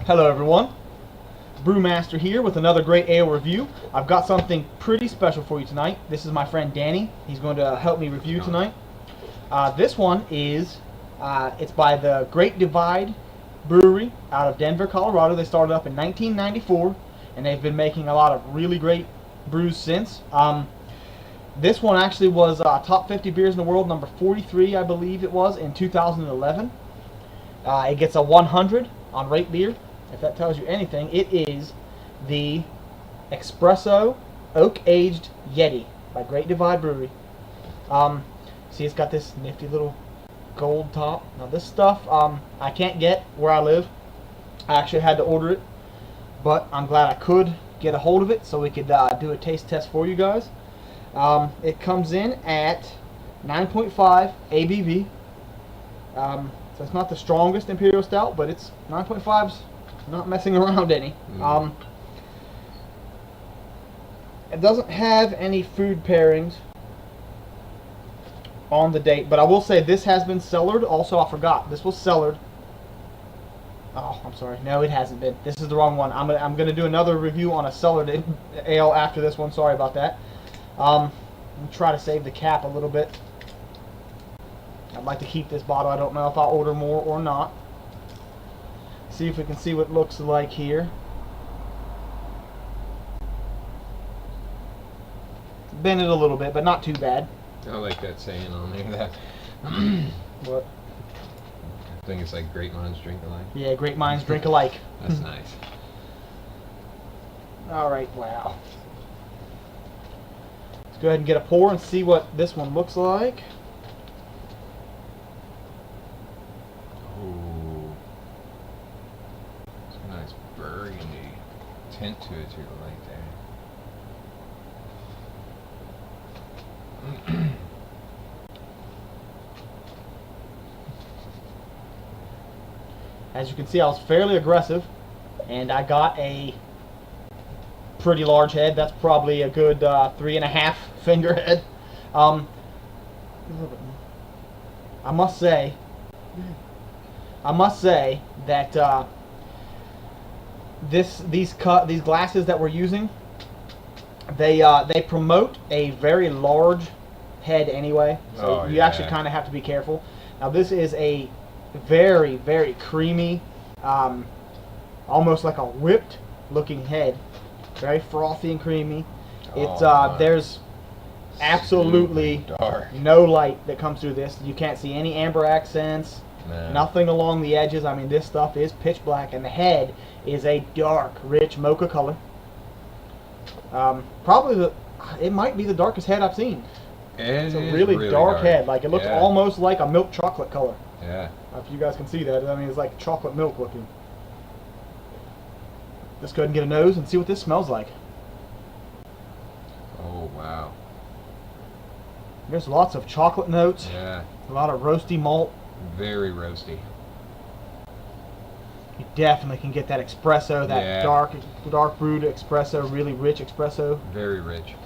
Hello everyone, Brewmaster here with another great ale review. I've got something pretty special for you tonight. This is my friend Danny. He's going to help me review tonight. This one is, it's by the Great Divide Brewery out of Denver, Colorado. They started up in 1994 and they've been making a lot of really great brews since. This one actually was top 50 beers in the world, number 43 I believe it was, in 2011. It gets a 100 on Rate Beer. If that tells you anything, it is the Espresso Oak-Aged Yeti by Great Divide Brewery. See, it's got this nifty little gold top. Now this stuff I can't get where I live. I actually had to order it, but I'm glad I could get a hold of it so we could do a taste test for you guys. It comes in at 9.5 ABV. So it's not the strongest Imperial Stout, but it's 9.5's not messing around any. It doesn't have any food pairings on the date, but I will say this has been cellared. Also, I forgot, this was cellared. Oh, I'm sorry. No, it hasn't been. This is the wrong one. I'm gonna do another review on a cellared ale after this one. Sorry about that. I'm gonna try to save the cap a little bit. I'd like to keep this bottle. I don't know if I'll order more or not. See if we can see what it looks like here. Bend it a little bit, but not too bad. I like that saying on there. That What? I think it's like great minds drink alike. Yeah, great minds drink alike. That's nice. Alright, wow. Let's go ahead and get a pour and see what this one looks like. Ooh. It's a nice burgundy tint to it too, right there. As you can see, I was fairly aggressive, and I got a pretty large head. That's probably a good 3.5 finger head. I must say that these glasses that we're using, they promote a very large head anyway, so you actually kind of have to be careful. Now this is a very, very creamy, almost like a whipped looking head, very frothy and creamy. It's there's absolutely no light that comes through this. You can't see any amber accents, nothing along the edges. I mean, this stuff is pitch black, and the head is a dark, rich mocha color. Probably it might be the darkest head I've seen. It's a really dark head. Like, it looks almost like a milk chocolate color. Yeah. If you guys can see that, I mean, it's like chocolate milk looking. Let's go ahead and get a nose and see what this smells like. Oh, wow. There's lots of chocolate notes. Yeah. A lot of roasty malt. Very roasty. You definitely can get that espresso, that dark brewed espresso, really rich espresso. Very rich.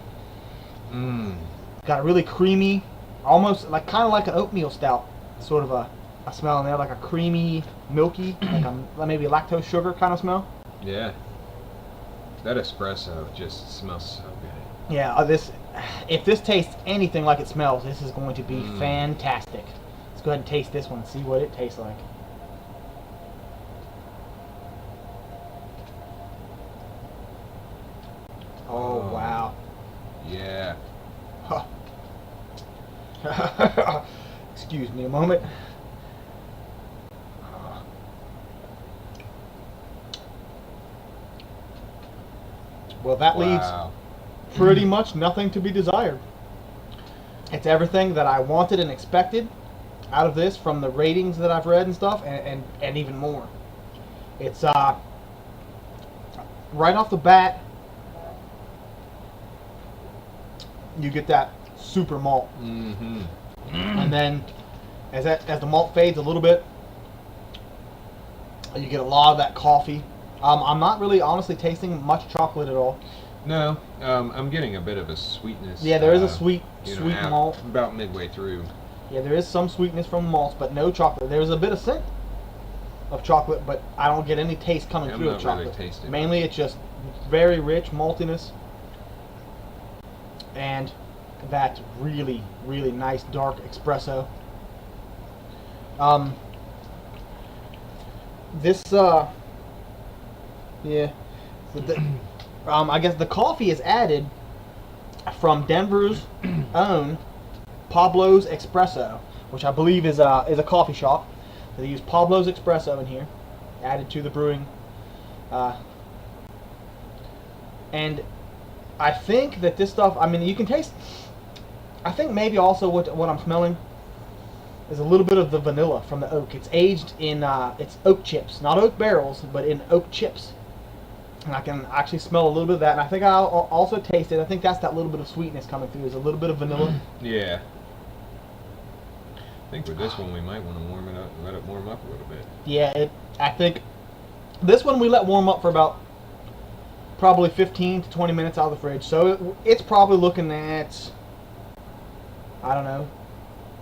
Got a really creamy, almost like kind of like an oatmeal stout, sort of a smell in there, like a creamy, milky, like maybe lactose sugar kind of smell. Yeah. That espresso just smells so good. Yeah, if this tastes anything like it smells, this is going to be fantastic. Let's go ahead and taste this one and see what it tastes like. Oh, wow. Yeah. Huh. Excuse me a moment. Well, that leaves pretty much nothing to be desired. It's everything that I wanted and expected out of this from the ratings that I've read and stuff, and even more. It's right off the bat, you get that super malt. And then as the malt fades a little bit, you get a lot of that coffee. I'm not really honestly tasting much chocolate at all. No, I'm getting a bit of a sweetness. Yeah, there is a sweet malt. About midway through. Yeah, there is some sweetness from malts, but no chocolate. There's a bit of scent. of chocolate, but I don't get any taste coming I'm through not of chocolate. really tasting Mainly, much. it's just very rich maltiness and that really, really nice dark espresso. This yeah, I guess the coffee is added from Denver's own Pablo's Espresso, which I believe is a coffee shop. They use Pablo's Espresso in here, added to the brewing, and I think that this stuff. I mean, you can taste. I think maybe also what I'm smelling is a little bit of the vanilla from the oak. It's aged in it's oak chips, not oak barrels, but in oak chips. And I can actually smell a little bit of that, and I think I'll also taste it. I think that's that little bit of sweetness coming through. There's a little bit of vanilla. Yeah. I think with this one we might want to warm it up, let it warm up a little bit. Yeah, I think this one we let warm up for about probably 15 to 20 minutes out of the fridge. So it's probably looking at, I don't know,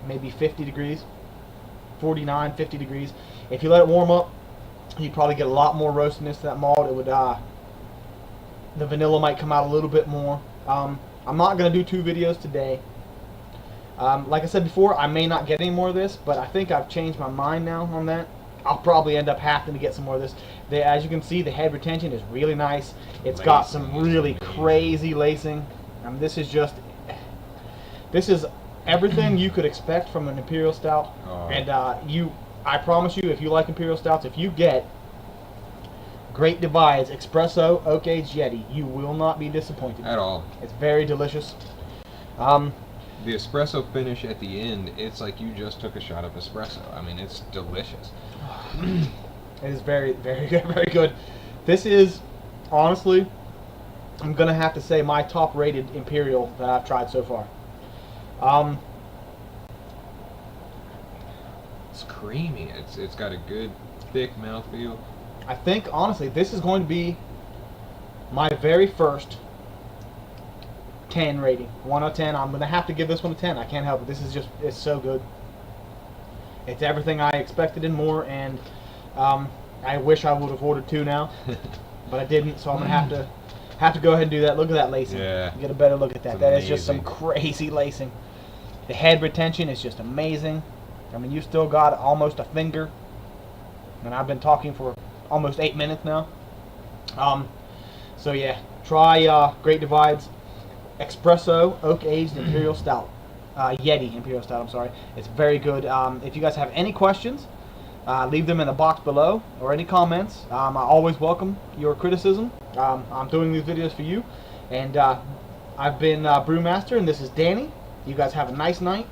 maybe 50 degrees, 49, 50 degrees. If you let it warm up, you probably get a lot more roastiness to that malt. It would, the vanilla might come out a little bit more. I'm not going to do 2 videos today. Like I said before, I may not get any more of this, but I think I've changed my mind now on that. I'll probably end up having to get some more of this. As you can see, the head retention is really nice. It's got some really crazy lacing. This is everything you could expect from an Imperial Stout. Oh. And I promise you, if you like Imperial Stouts, if you get Great Divide's Espresso Oak Aged Yeti, you will not be disappointed. At all. It's very delicious. The espresso finish at the end, it's like you just took a shot of espresso. I mean, it's delicious. It is very, very good, very good. This is, honestly, I'm going to have to say my top-rated Imperial that I've tried so far. It's creamy. It's got a good, thick mouthfeel. I think, honestly, this is going to be my very first 10 rating. 1 out of 10. I'm going to have to give this one a 10. I can't help it. This is just, it's so good. It's everything I expected and more, and I wish I would have ordered 2 now, but I didn't, so I'm going to have to go ahead and do that. Look at that lacing. Yeah. Get a better look at that. It's That is just some amazing. crazy lacing. The head retention is just amazing. I mean, you still got almost a finger, and I've been talking for almost 8 minutes now. So yeah, try Great Divide's Espresso Oak Aged Imperial Stout. Yeti Imperial Stout, I'm sorry. It's very good. If you guys have any questions, leave them in the box below, or any comments. I always welcome your criticism. I'm doing these videos for you. And I've been Brewmaster, and this is Danny. You guys have a nice night.